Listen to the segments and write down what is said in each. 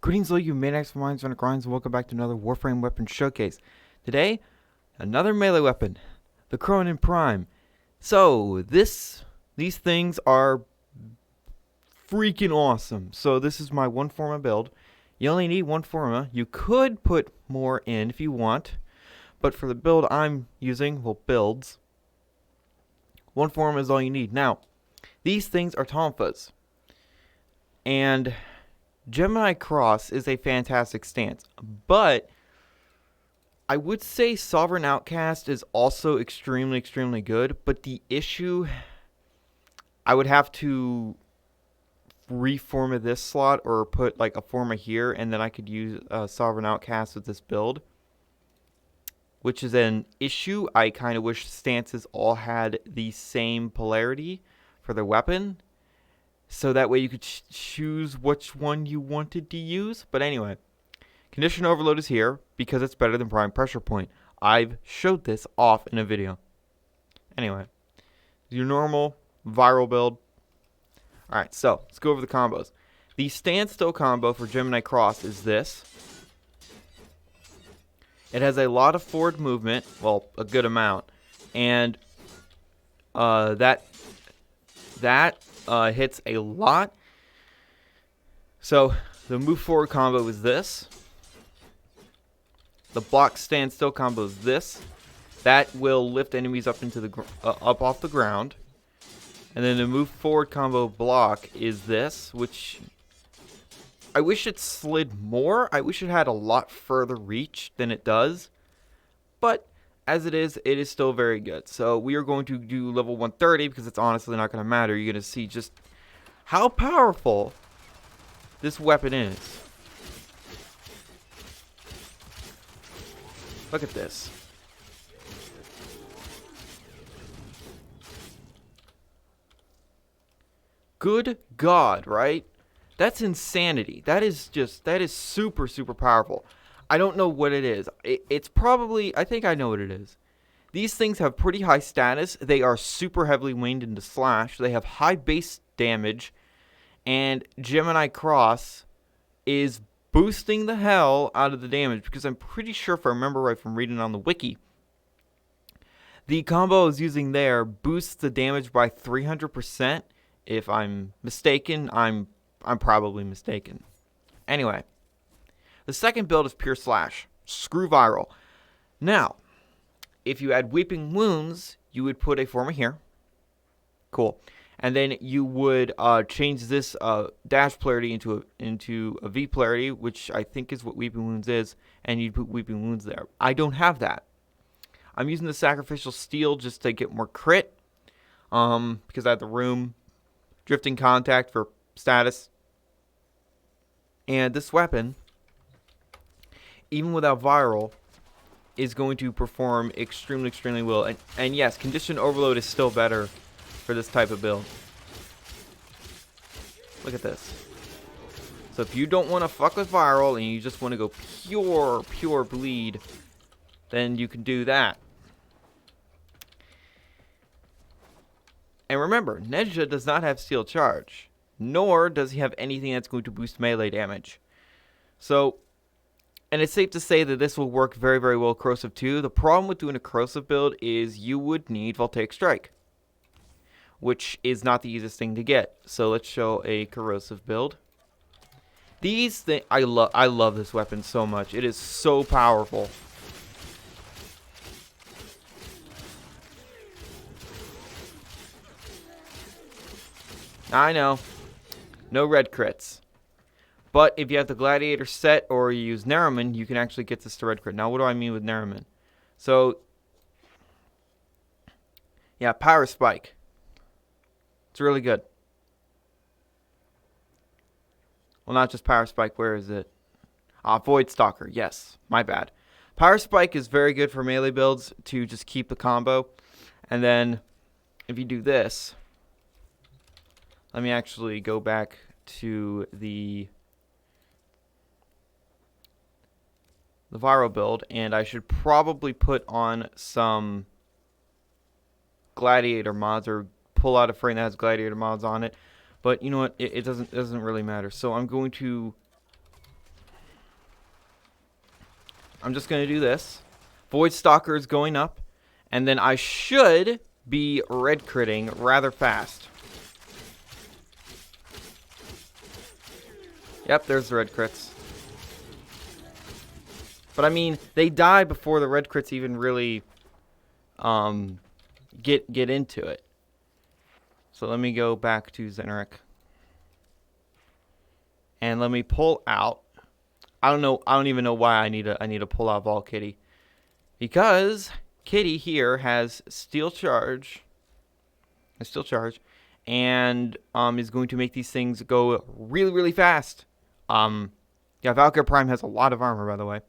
Greetings, all you maniacs from minds on the grinds, and welcome back to another Warframe weapon showcase. Today, another melee weapon, the Kronen Prime. So, these things are freaking awesome. So, this is my one forma build. You only need one forma. You could put more in if you want, but for the build I'm using, well, builds, one forma is all you need. Now, these things are tonfas, and Gemini Cross is a fantastic stance, but I would say Sovereign Outcast is also extremely good, but the issue, I would have to reformat this slot or put like a forma here, and then I could use Sovereign Outcast with this build, which is an issue. I kind of wish stances all had the same polarity for their weapon, so that way you could choose which one you wanted to use. But anyway, Condition Overload is here because it's better than Prime Pressure Point. I've showed this off in a video. Anyway, your normal viral build. Alright, so let's go over the combos. The standstill combo for Gemini Cross is this. It has a lot of forward movement, well, a good amount, and that hits a lot. So the move forward combo is this. The block standstill combo is this. That will lift enemies up into the up off the ground. And then the move forward combo block is this, which I wish it slid more. I wish it had a lot further reach than it does. But as it is still very good. So we are going to do level 130 because it's honestly not going to matter. You're going to see just how powerful this weapon is. Look at this. Good God, right? That's insanity. That is super powerful. I don't know what it is. It's probably, I think I know what it is. These things have pretty high status. They are super heavily winged into slash. They have high base damage. And Gemini Cross is boosting the hell out of the damage, because I'm pretty sure, if I remember right from reading on the wiki, the combo I was using there boosts the damage by 300%. If I'm mistaken, I'm probably mistaken. Anyway, the second build is pure slash. Screw viral. Now, if you add Weeping Wounds, you would put a forma here. Cool. And then you would change this dash polarity into a V polarity, which I think is what Weeping Wounds is, and you'd put Weeping Wounds there. I don't have that. I'm using the Sacrificial Steel just to get more crit, because I have the room. Drifting Contact for status. And this weapon, even without viral, is going to perform extremely well. And yes, Condition Overload is still better for this type of build. Look at this. So if you don't want to fuck with viral and you just want to go pure bleed, then you can do that. And remember, Nezha does not have Steel Charge, nor does he have anything that's going to boost melee damage. So, and it's safe to say that this will work very well Corrosive too. The problem with doing a Corrosive build is you would need Voltaic Strike, which is not the easiest thing to get. So let's show a Corrosive build. These things, I love this weapon so much. It is so powerful. I know, no red crits. But if you have the Gladiator set or you use Nariman, you can actually get this to red crit. Now, what do I mean with Nariman? So, yeah, Power Spike. It's really good. Well, not just Power Spike. Where is it? Void Stalker. Yes, my bad. Power Spike is very good for melee builds to just keep the combo. And then, if you do this, let me actually go back to the viral build, and I should probably put on some Gladiator mods, or pull out a frame that has Gladiator mods on it. But you know what? It doesn't really matter. So I'm going to I'm just going to do this. Void Stalker is going up. And then I should be red critting rather fast. Yep, there's the red crits. But I mean, they die before the red crits even really get into it. So let me go back to Zenric. And let me pull out. I don't even know why I need to pull out Vol Kitty. Because Kitty here has Steel Charge. And is going to make these things go really, really fast. Yeah, Valkyrie Prime has a lot of armor, by the way.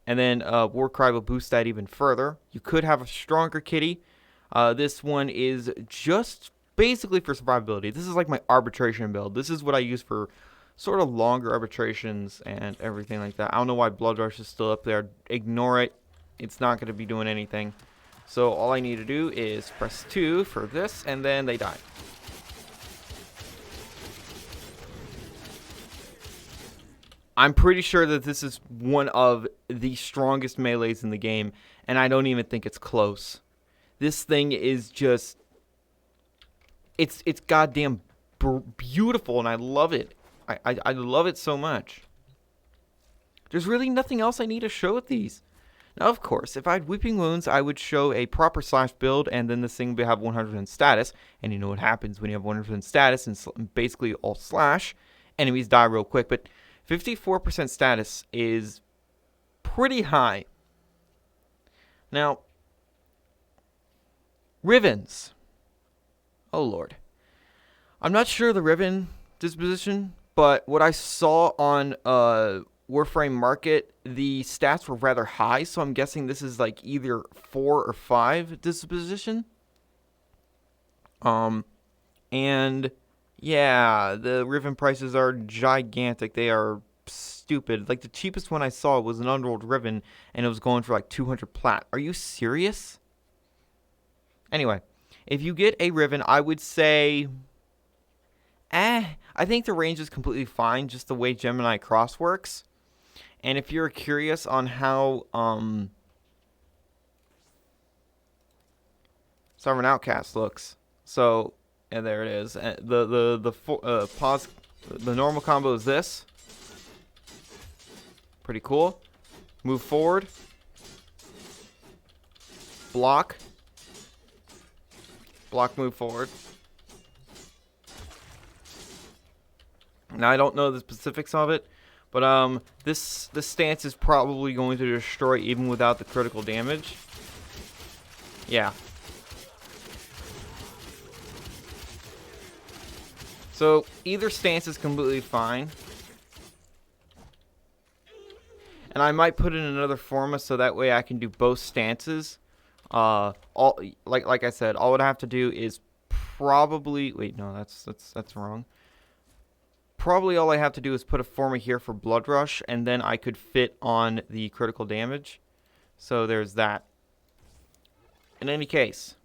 And then Warcry will boost that even further. You could have a stronger Kitty. This one is just basically for survivability. This is like my arbitration build. This is what I use for sort of longer arbitrations and everything like that. I don't know why Blood Rush is still up there. Ignore it. It's not going to be doing anything. So all I need to do is press 2 for this, and then they die. I'm pretty sure that this is one of the strongest melees in the game, and I don't even think it's close. This thing is just... It's goddamn beautiful, and I love it. I love it so much. There's really nothing else I need to show with these. Now, of course, if I had Weeping Wounds, I would show a proper slash build, and then this thing would have 100% status. And you know what happens when you have 100% status and basically all slash. Enemies die real quick, but 54% status is pretty high. Now, Rivens. Oh, Lord. I'm not sure the Riven disposition, but what I saw on Warframe Market, the stats were rather high, so I'm guessing this is like either 4 or 5 disposition. And yeah, the Riven prices are gigantic. They are stupid. Like the cheapest one I saw was an unrolled Riven, and it was going for like 200 plat. Are you serious? Anyway, if you get a Riven, I would say, I think the range is completely fine, just the way Gemini Cross works. And if you're curious on how Sovereign Outcast looks, so and there it is. The normal combo is this. Pretty cool. Move forward. Block. Block, move forward. Now I don't know the specifics of it, but this stance is probably going to destroy even without the critical damage. Yeah. So either stance is completely fine. And I might put in another forma so that way I can do both stances. Like I said, all I would have to do is probably that's wrong. Probably all I have to do is put a forma here for Blood Rush, and then I could fit on the critical damage. So there's that. In any case,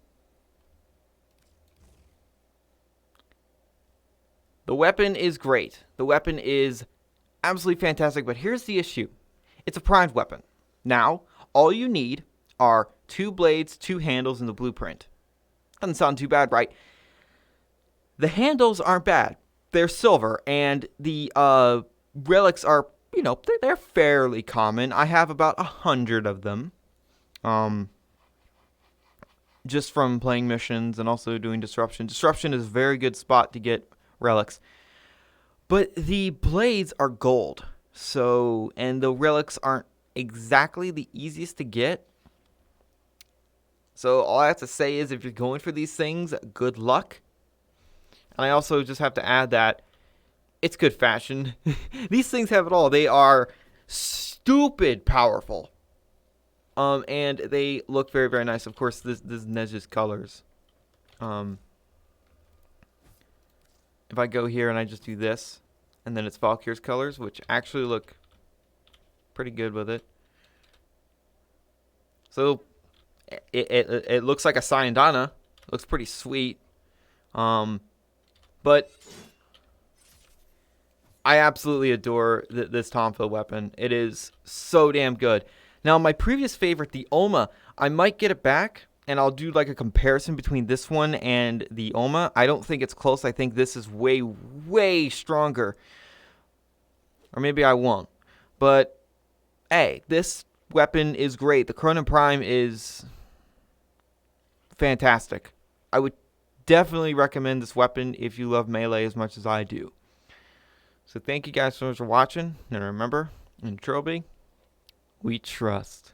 the weapon is great. The weapon is absolutely fantastic, but here's the issue. It's a primed weapon. Now, all you need are 2 blades, 2 handles, and the blueprint. Doesn't sound too bad, right? The handles aren't bad. They're silver, and the relics are, they're fairly common. I have about 100 of them. Just from playing missions and also doing disruption. Disruption is a very good spot to get relics. But the blades are gold. So, and the relics aren't exactly the easiest to get. So all I have to say is if you're going for these things, good luck. And I also just have to add that it's good fashion. These things have it all. They are stupid powerful. And they look very, very nice. Of course, this is Nej's colors. If I go here and I just do this, and then it's Valkyr's colors, which actually look pretty good with it. So it looks like a Syandana. It looks pretty sweet. But I absolutely adore this Tomfil weapon. It is so damn good. Now, my previous favorite, the Oma, I might get it back, and I'll do like a comparison between this one and the Oma. I don't think it's close. I think this is way, way stronger. Or maybe I won't. But, hey, this weapon is great. The Kronen Prime is fantastic. I would definitely recommend this weapon if you love melee as much as I do. So thank you guys so much for watching. And remember, in Trilby, we trust.